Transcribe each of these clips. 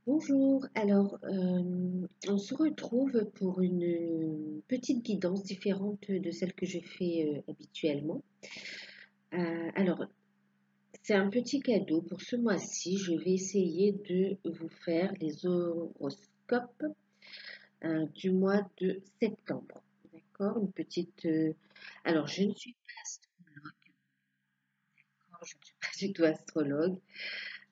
Bonjour, alors on se retrouve pour une petite guidance différente de celle que je fais habituellement. Alors, c'est un petit cadeau pour ce mois-ci. Je vais essayer de vous faire les horoscopes du mois de septembre. D'accord? Une petite. Alors, je ne suis pas astrologue, je ne suis pas du tout astrologue.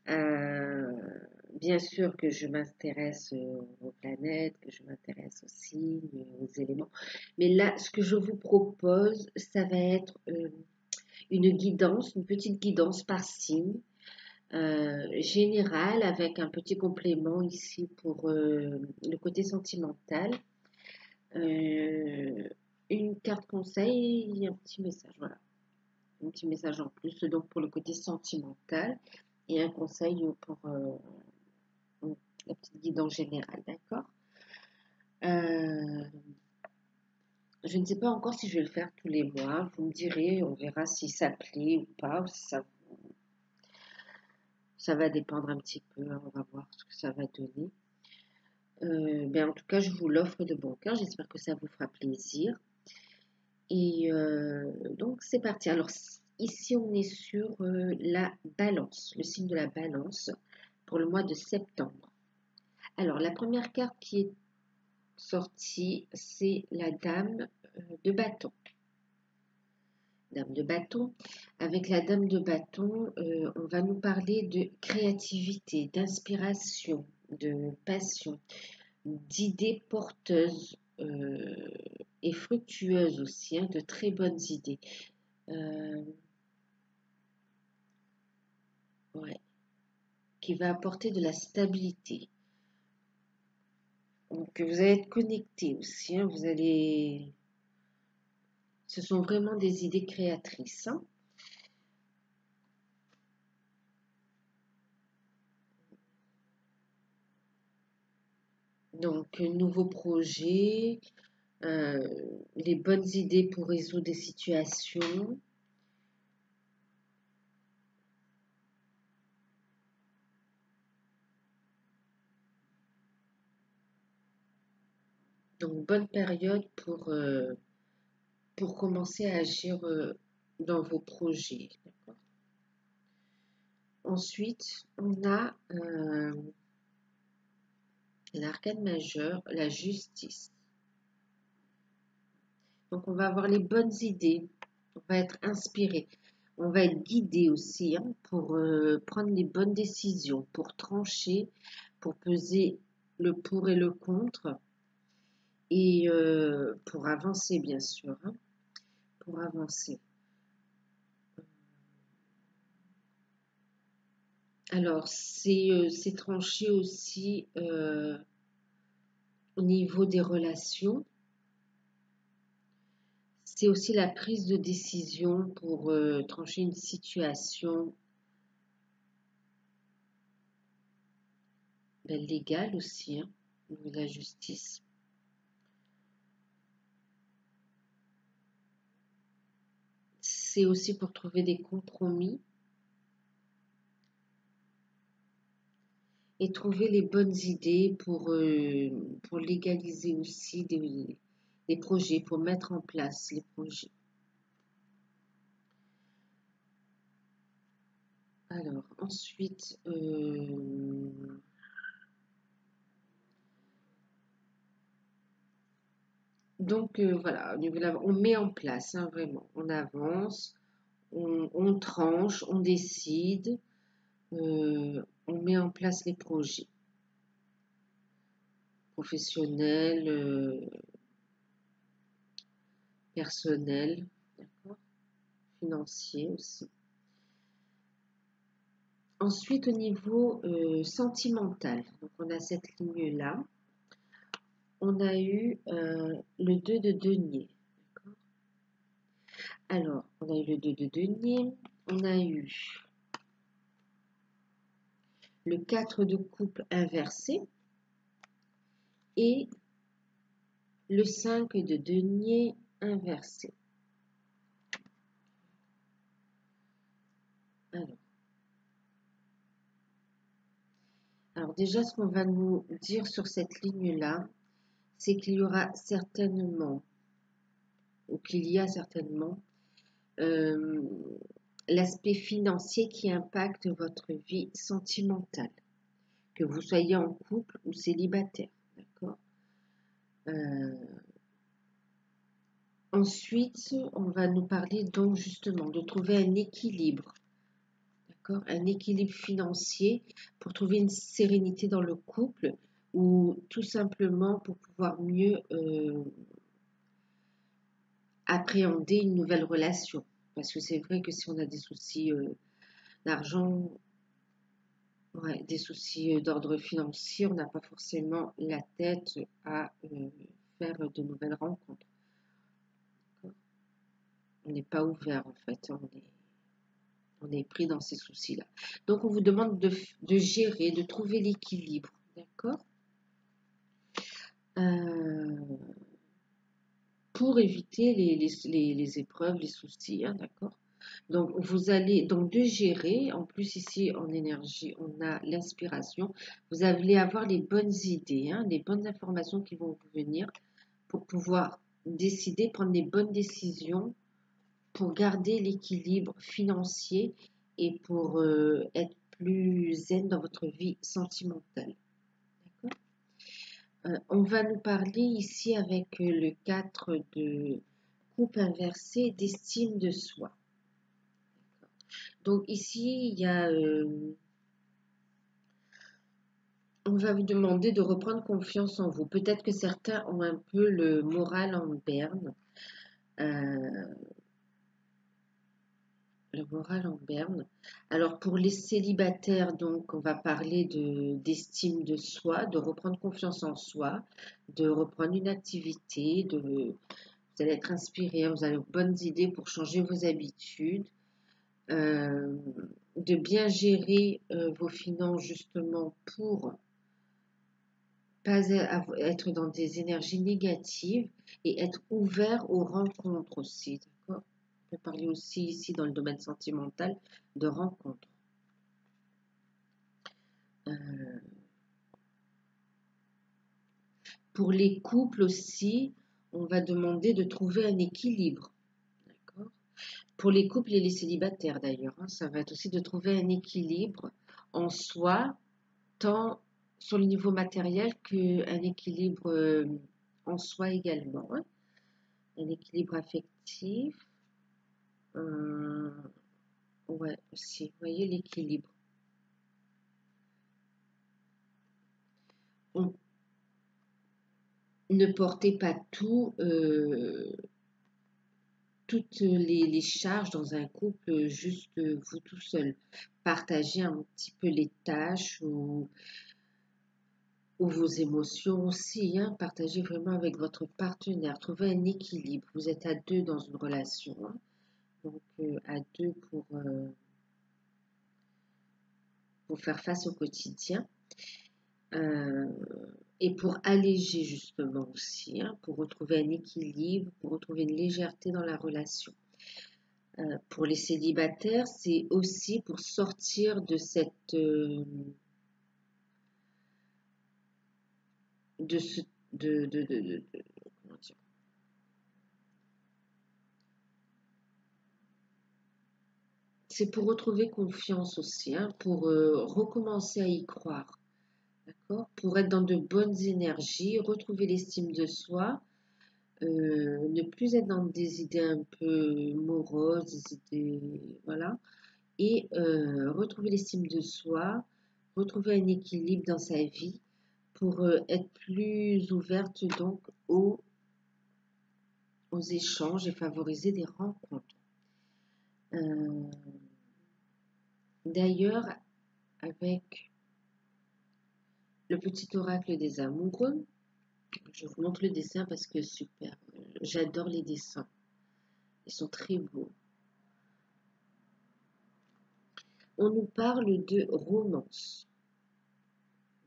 Euh, Bien sûr que je m'intéresse aux planètes, que je m'intéresse aux signes, aux éléments. Mais là, ce que je vous propose, ça va être une guidance, une petite guidance par signe, générale, avec un petit complément ici pour le côté sentimental. Euh, une carte conseil et un petit message, voilà. Un petit message en plus, donc pour le côté sentimental et un conseil pour la petite guidance générale, d'accord? Euh, je ne sais pas encore si je vais le faire tous les mois. Vous me direz, on verra si ça plaît ou pas. Ou si ça va dépendre un petit peu, hein. On va voir ce que ça va donner. Ben, en tout cas, je vous l'offre de bon cœur. J'espère que ça vous fera plaisir. Et donc, c'est parti. Alors, ici, on est sur la balance, le signe de la balance pour le mois de septembre. Alors, la première carte qui est sortie, c'est la dame de bâton. Dame de bâton. Avec la dame de bâton, on va nous parler de créativité, d'inspiration, de passion, d'idées porteuses et fructueuses aussi, hein, de très bonnes idées. Euh, ouais, qui va apporter de la stabilité. Donc vous allez être connecté aussi, hein, vous allez. Ce sont vraiment des idées créatrices, hein. Donc, nouveau projet, euh, les bonnes idées pour résoudre des situations. Donc, bonne période pour commencer à agir dans vos projets. D'accord. Ensuite, on a l'arcane majeur, la justice. Donc, on va avoir les bonnes idées, on va être inspiré, on va être guidé aussi, hein, pour prendre les bonnes décisions, pour trancher, pour peser le pour et le contre et pour avancer, bien sûr, hein, pour avancer. Alors, c'est tranché aussi au niveau des relations. C'est aussi la prise de décision pour trancher une situation légale aussi, hein, au niveau de la justice. C'est aussi pour trouver des compromis et trouver les bonnes idées pour légaliser aussi des projets, pour mettre en place les projets. Alors, ensuite, donc voilà, on met en place, hein, vraiment, on avance, on tranche, on décide, on met en place les projets professionnels, personnels, d'accord, financiers aussi. Ensuite, au niveau sentimental, donc on a cette ligne-là, on a eu le 2 de denier. Alors, on a eu le 2 de denier, on a eu le 4 de coupe inversé et le 5 de denier inversé. Alors, Alors déjà, ce qu'on va nous dire sur cette ligne-là, c'est qu'il y aura certainement, ou qu'il y a certainement, euh, l'aspect financier qui impacte votre vie sentimentale, que vous soyez en couple ou célibataire, d'accord? Euh, Ensuite, on va nous parler donc justement de trouver un équilibre, d'accord? Un équilibre financier pour trouver une sérénité dans le couple ou tout simplement pour pouvoir mieux appréhender une nouvelle relation. Parce que c'est vrai que si on a des soucis d'argent, ouais, des soucis d'ordre financier, on n'a pas forcément la tête à faire de nouvelles rencontres. On n'est pas ouvert en fait, on est pris dans ces soucis-là. Donc on vous demande de gérer, de trouver l'équilibre, d'accord? Euh, pour éviter les épreuves, les soucis, hein, d'accord? Donc, vous allez donc de gérer. En plus, ici, en énergie, on a l'inspiration. Vous allez avoir les bonnes idées, hein, les bonnes informations qui vont vous venir pour pouvoir décider, prendre les bonnes décisions pour garder l'équilibre financier et pour être plus zen dans votre vie sentimentale. D'accord? On va nous parler ici avec le 4 de coupe inversée d'estime de soi. Donc ici, il y a, on va vous demander de reprendre confiance en vous. Peut-être que certains ont un peu le moral en berne. euh, le moral en berne. Alors pour les célibataires, donc on va parler d'estime de soi, de reprendre confiance en soi, de reprendre une activité, vous allez être inspiré, vous avez de bonnes idées pour changer vos habitudes. euh, de bien gérer vos finances justement pour pas être dans des énergies négatives et être ouvert aux rencontres aussi, d'accord? On peut parler aussi ici dans le domaine sentimental de rencontres. Euh, pour les couples aussi, on va demander de trouver un équilibre, d'accord? Pour les couples et les célibataires d'ailleurs, hein, ça va être aussi de trouver un équilibre en soi, tant sur le niveau matériel qu'un équilibre en soi également, hein. Un équilibre affectif. Ouais, aussi, vous voyez l'équilibre. On- Ne portez pas toutes les charges dans un couple, juste vous tout seul. Partagez un petit peu les tâches ou vos émotions aussi, hein. Partagez vraiment avec votre partenaire. Trouvez un équilibre. Vous êtes à deux dans une relation, hein. Donc à deux pour faire face au quotidien. Euh, et pour alléger justement aussi, hein, pour retrouver un équilibre, pour retrouver une légèreté dans la relation. Pour les célibataires, c'est aussi pour sortir de de ce, comment dire, c'est pour retrouver confiance aussi, hein, pour recommencer à y croire, d'accord? Pour être dans de bonnes énergies, retrouver l'estime de soi, ne plus être dans des idées un peu moroses, des idées, voilà, et retrouver l'estime de soi, retrouver un équilibre dans sa vie pour être plus ouverte donc aux échanges et favoriser des rencontres. Euh, D'ailleurs, avec le petit oracle des amoureux, je vous montre le dessin parce que super, j'adore les dessins, ils sont très beaux. On nous parle de romance,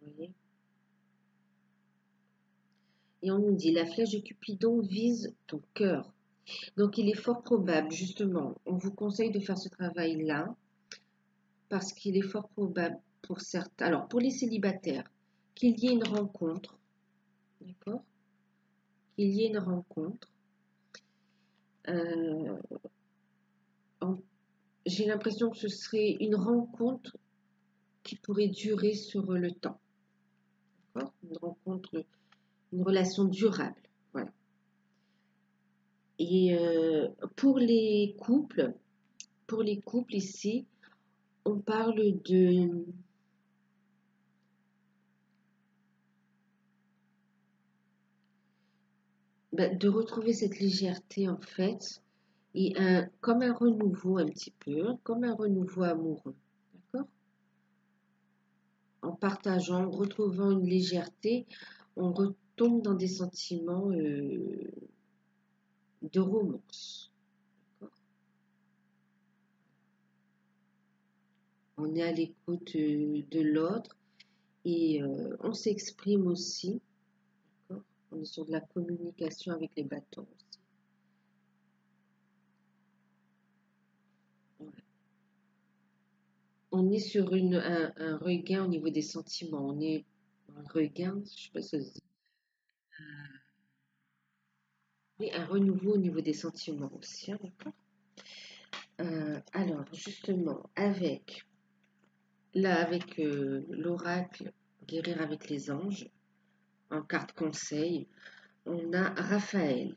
vous voyez? Et on nous dit la flèche de Cupidon vise ton cœur. Donc il est fort probable, justement, on vous conseille de faire ce travail-là parce qu'il est fort probable pour certains, alors pour les célibataires, qu'il y ait une rencontre, d'accord? Qu'il y ait une rencontre. Euh, en- j'ai l'impression que ce serait une rencontre qui pourrait durer sur le temps, d'accord? Une rencontre, une relation durable, voilà. Et pour les couples ici, on parle de retrouver cette légèreté en fait, et comme un renouveau un petit peu, hein, comme un renouveau amoureux, d'accord? En partageant, en retrouvant une légèreté, on retombe dans des sentiments de romance, d'accord? On est à l'écoute de l'autre et on s'exprime aussi, d'accord? On est sur de la communication avec les bâtons aussi. Ouais. On est sur un regain au niveau des sentiments. On est un regain, je sais pas si ça se dit. Oui, un renouveau au niveau des sentiments aussi, hein, d'accord? Alors, justement, avec l'oracle Guérir avec les anges, en carte conseil, on a Raphaël,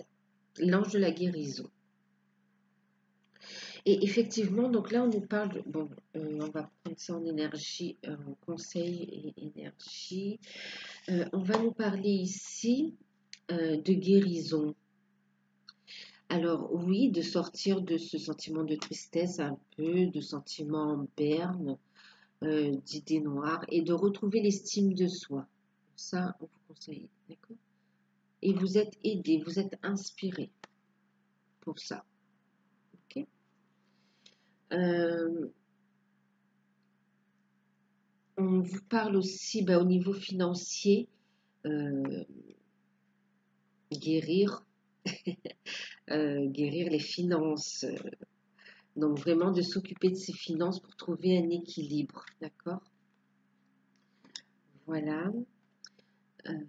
l'ange de la guérison. Et effectivement, donc là, on nous parle bon, on va prendre ça en énergie, en conseil et énergie. On va nous parler ici de guérison. Alors oui, de sortir de ce sentiment de tristesse un peu, de sentiment en berne, d'idées noires et de retrouver l'estime de soi. Ça, on vous conseille, d'accord? Et vous êtes aidé, vous êtes inspiré pour ça, ok? Euh, on vous parle aussi au niveau financier, euh, guérir, guérir les finances. Donc vraiment de s'occuper de ses finances pour trouver un équilibre, d'accord? Voilà. Euh,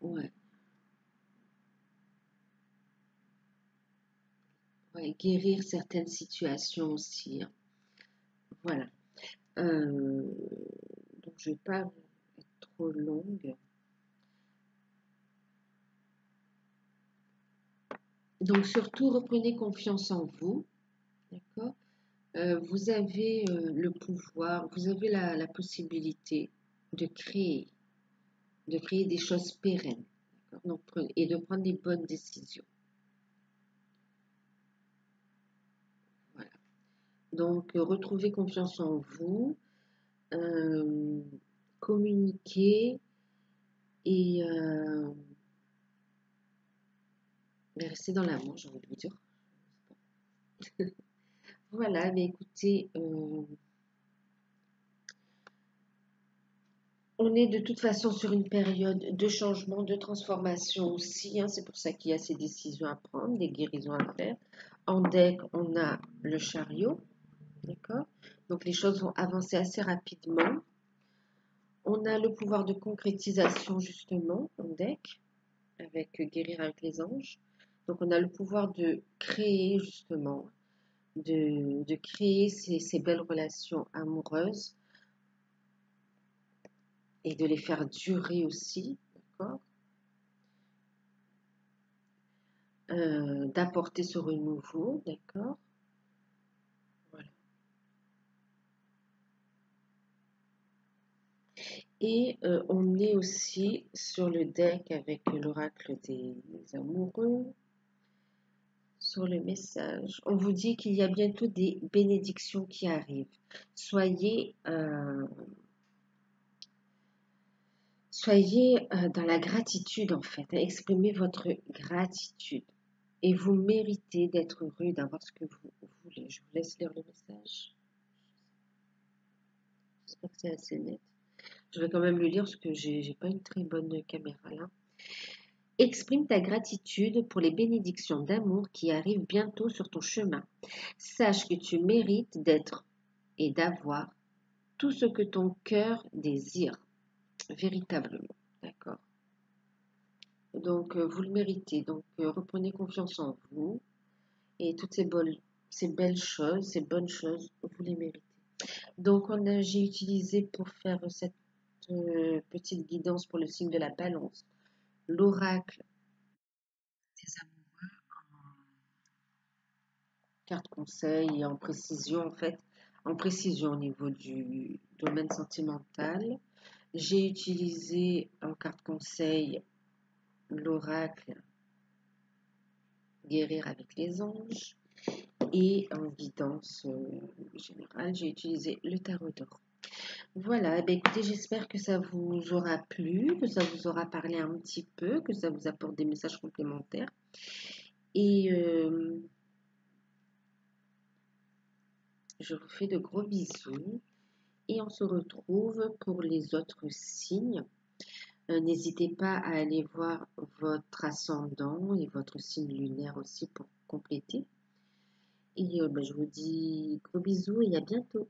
ouais, ouais, guérir certaines situations aussi, hein. Voilà. Donc je ne vais pas être trop longue. Donc surtout, reprenez confiance en vous, d'accord? Vous avez le pouvoir, vous avez la possibilité de de créer des choses pérennes, d'accord? Donc, et de prendre les bonnes décisions. Voilà. Donc, retrouvez confiance en vous, euh, communiquer et rester dans l'amour, j'ai envie de vous dire. Voilà, mais écoutez, on est de toute façon sur une période de changement, de transformation aussi, hein. C'est pour ça qu'il y a ces décisions à prendre, des guérisons à faire. En deck, on a le chariot, d'accord? Donc les choses vont avancer assez rapidement. On a le pouvoir de concrétisation justement en deck, avec guérir avec les anges. Donc on a le pouvoir de créer justement, de créer ces belles relations amoureuses et de les faire durer aussi, d'accord? D'apporter ce renouveau, d'accord? Voilà. Et on est aussi sur le deck avec l'oracle des amoureux, sur le message. On vous dit qu'il y a bientôt des bénédictions qui arrivent. Soyez, soyez dans la gratitude en fait. Exprimez votre gratitude. Et vous méritez d'être heureux, d'avoir ce que vous voulez. Je vous laisse lire le message. J'espère que c'est assez net. Je vais quand même le lire parce que j'ai pas une très bonne caméra là. Exprime ta gratitude pour les bénédictions d'amour qui arrivent bientôt sur ton chemin. Sache que tu mérites d'être et d'avoir tout ce que ton cœur désire, véritablement. D'accord? Donc, vous le méritez. Donc, reprenez confiance en vous et toutes ces belles choses, ces bonnes choses, vous les méritez. Donc, j'ai utilisé pour faire cette petite guidance pour le signe de la balance, l'oracle des amoureux en carte conseil et en précision, en fait, en précision au niveau du domaine sentimental. J'ai utilisé en carte conseil l'oracle guérir avec les anges et en guidance générale, j'ai utilisé le tarot d'or. Voilà, eh bien, écoutez, j'espère que ça vous aura plu, que ça vous aura parlé un petit peu, que ça vous apporte des messages complémentaires. Et je vous fais de gros bisous et on se retrouve pour les autres signes. N'hésitez pas à aller voir votre ascendant et votre signe lunaire aussi pour compléter. Et je vous dis gros bisous et à bientôt.